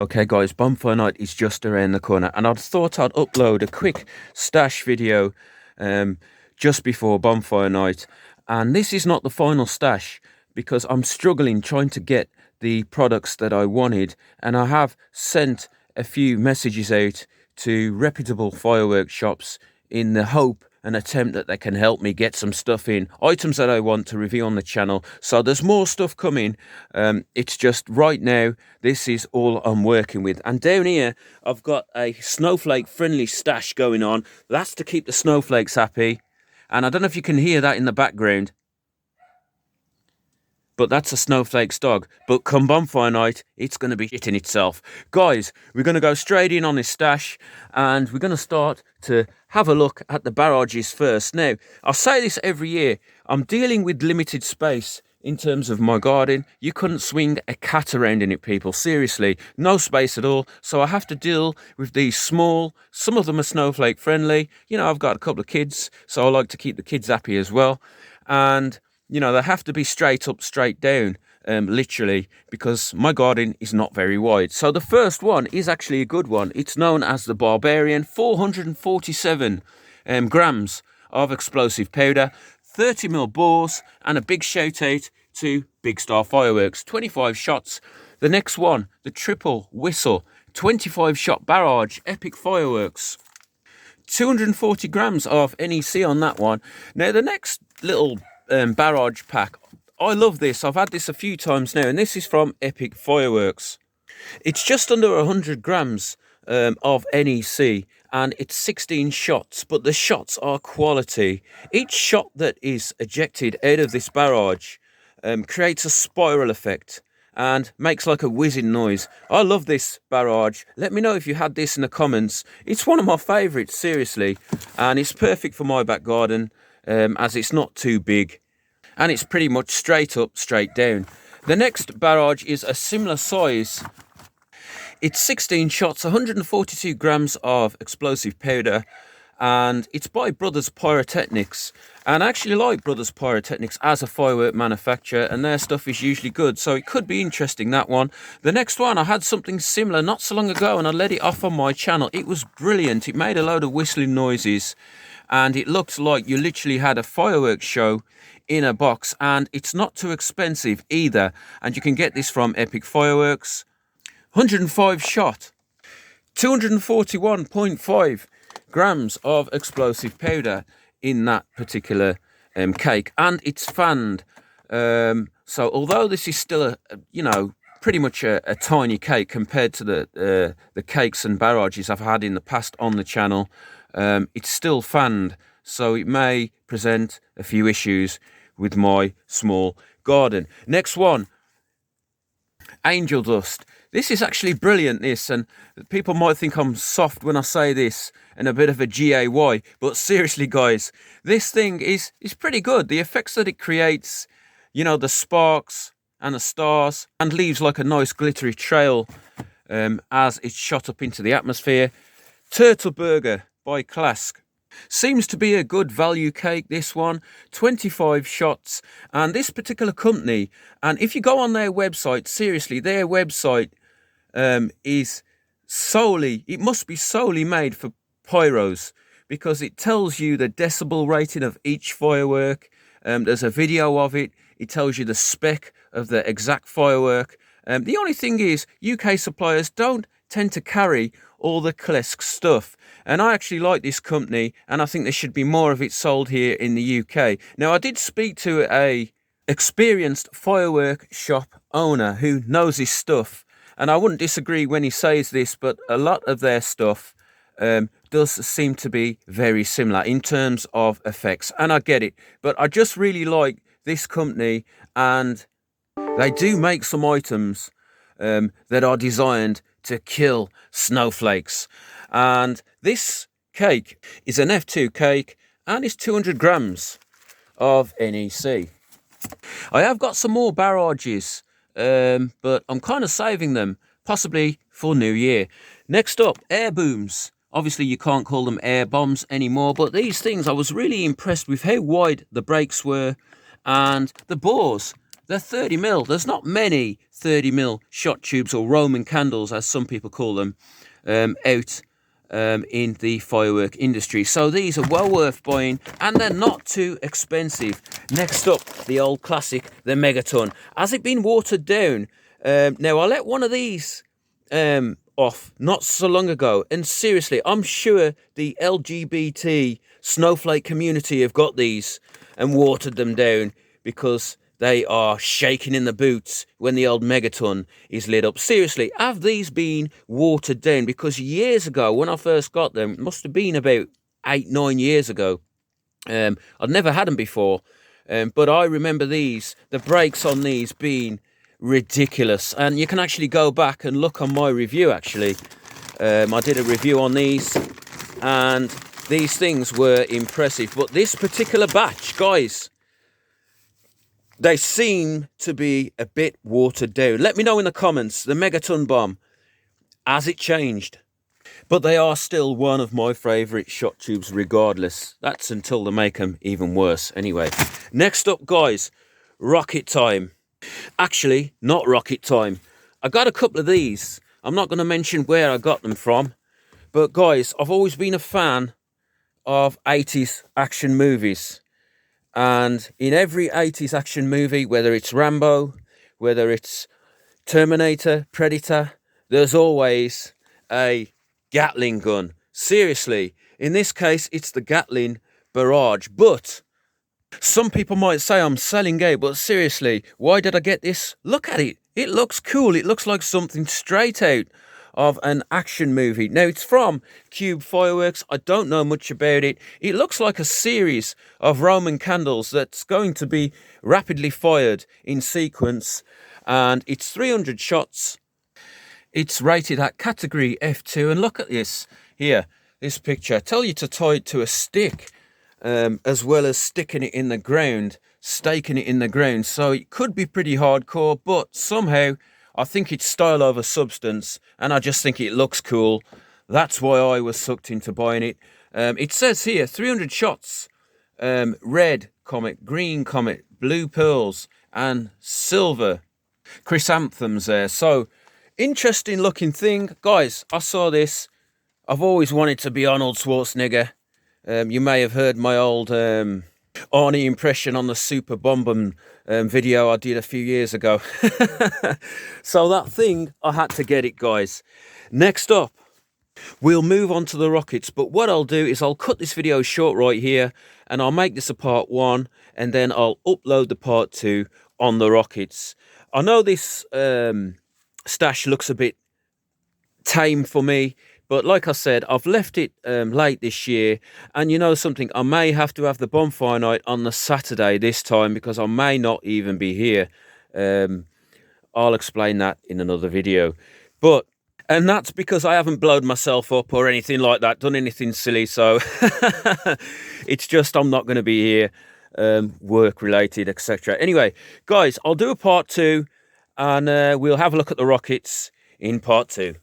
Okay guys, Bonfire night is just around the corner and I thought I'd upload a quick stash video just before Bonfire night. And this is not the final stash because I'm struggling trying to get the products that I wanted, and I have sent a few messages out to reputable fireworks shops in the hope and attempt that they can help me get some stuff in, items that I want to review on the channel. So there's more stuff coming. It's just right now this is all I'm working with, and down here I've got a snowflake friendly stash going on. That's to keep the snowflakes happy, and I don't know if you can hear that in the background, but that's a snowflake's dog. But come Bonfire night, it's going to be shitting itself. Guys, we're going to go straight in on this stash, and we're going to start to have a look at the barrages first. Now, I say this every year, I'm dealing with limited space in terms of my garden. You couldn't swing a cat around in it, people. Seriously, no space at all. So I have to deal with these small, some of them are snowflake friendly. You know, I've got a couple of kids, so I like to keep the kids happy as well. And you know, they have to be straight up, straight down, literally, because my garden is not very wide. So the first one is actually a good one. It's known as the Barbarian, 447 grams of explosive powder, 30mm bores, and a big shout out to Big Star Fireworks, 25 shots. The next one, the Triple Whistle, 25 shot barrage, Epic Fireworks. 240 grams of NEC on that one. Now the next little barrage pack, I love this. I've had this a few times now, and this is from Epic Fireworks. It's just under 100 grams of NEC, and it's 16 shots, but the shots are quality. Each shot that is ejected out of this barrage creates a spiral effect and makes like a whizzing noise. I love this barrage. Let me know if you had this in the comments. It's one of my favourites, seriously, and it's perfect for my back garden as it's not too big and it's pretty much straight up, straight down. The next barrage is a similar size. It's 16 shots, 142 grams of explosive powder, and it's by Brothers Pyrotechnics. And I actually like Brothers Pyrotechnics as a firework manufacturer, and their stuff is usually good, so it could be interesting, that one. The next one, I had something similar not so long ago, and I let it off on my channel. It was brilliant. It made a load of whistling noises, and it looked like you literally had a fireworks show in a box, and it's not too expensive either, and you can get this from Epic Fireworks. 105 shot, 241.5 grams of explosive powder in that particular cake, and it's fanned. So although this is still pretty much a tiny cake compared to the cakes and barrages I've had in the past on the channel, it's still fanned, so it may present a few issues with my small garden. Next one, angel dust. This is actually brilliant, this, and people might think I'm soft when I say this and a bit of a GAY, but seriously guys, this thing is pretty good. The effects that it creates, you know, the sparks and the stars, and leaves like a nice glittery trail as it's shot up into the atmosphere. Turtle Burger by Clask. Seems to be a good value cake, this one. 25 shots, and this particular company, and if you go on their website, seriously, their website is solely, it must be solely made for pyros, because it tells you the decibel rating of each firework. There's a video of it. It tells you the spec of the exact firework. The only thing is, UK suppliers don't tend to carry all the Klesk stuff, and I actually like this company, and I think there should be more of it sold here in the UK. Now, I did speak to a experienced firework shop owner who knows his stuff, and I wouldn't disagree when he says this, but a lot of their stuff does seem to be very similar in terms of effects, and I get it, but I just really like this company, and they do make some items that are designed to kill snowflakes. And this cake is an F2 cake, and it's 200 grams of NEC. I have got some more barrages, but I'm kind of saving them, possibly for New Year. Next up, air booms. Obviously you can't call them air bombs anymore, but these things, I was really impressed with how wide the brakes were, and the bores They're 30mm. There's not many 30mm shot tubes, or Roman candles as some people call them, out in the firework industry. So these are well worth buying, and they're not too expensive. Next up, the old classic, the Megaton. Has it been watered down? Now, I let one of these off not so long ago, and seriously, I'm sure the LGBT Snowflake community have got these and watered them down, because they are shaking in the boots when the old Megaton is lit up. Seriously, have these been watered down? Because years ago, when I first got them, it must have been about 8-9 years ago, I'd never had them before, but I remember the brakes on these being ridiculous. And you can actually go back and look on my review, actually. I did a review on these, and these things were impressive. But this particular batch, guys, they seem to be a bit watered down. Let me know in the comments, the Megaton bomb, has it changed? But they are still one of my favourite shot tubes regardless. That's until they make them even worse. Anyway, next up, guys, rocket time. Actually, not rocket time. I got a couple of these. I'm not going to mention where I got them from. But guys, I've always been a fan of 80s action movies. And in every 80s action movie, whether it's Rambo, whether it's Terminator, Predator, there's always a Gatling gun. Seriously, in this case, it's the Gatling barrage. But some people might say I'm selling out, but seriously, why did I get this? Look at it. It looks cool. It looks like something straight out of an action movie. Now, it's from Cube Fireworks. I don't know much about it. It looks like a series of Roman candles that's going to be rapidly fired in sequence, and it's 300 shots. It's rated at category F2, and look at this here, this picture. I tell you to tie it to a stick, as well as sticking it in the ground, staking it in the ground. So it could be pretty hardcore, but somehow I think it's style over substance, and I just think it looks cool. That's why I was sucked into buying it. It says here 300 shots, red comet, green comet, blue pearls, and silver chrysanthemums there. So interesting looking thing. Guys, I saw this. I've always wanted to be Arnold Schwarzenegger. You may have heard my old Arnie impression on the Super Bombum video I did a few years ago. So that thing, I had to get it, guys. Next up, we'll move on to the rockets. But what I'll do is I'll cut this video short right here, and I'll make this a part 1, and then I'll upload the part 2 on the rockets. I know this stash looks a bit tame for me, but like I said, I've left it late this year, and you know something, I may have to have the bonfire night on the Saturday this time, because I may not even be here. I'll explain that in another video. And that's because I haven't blown myself up or anything like that, done anything silly, so it's just I'm not going to be here, work related, etc. Anyway, guys, I'll do a part 2, and we'll have a look at the rockets in part 2.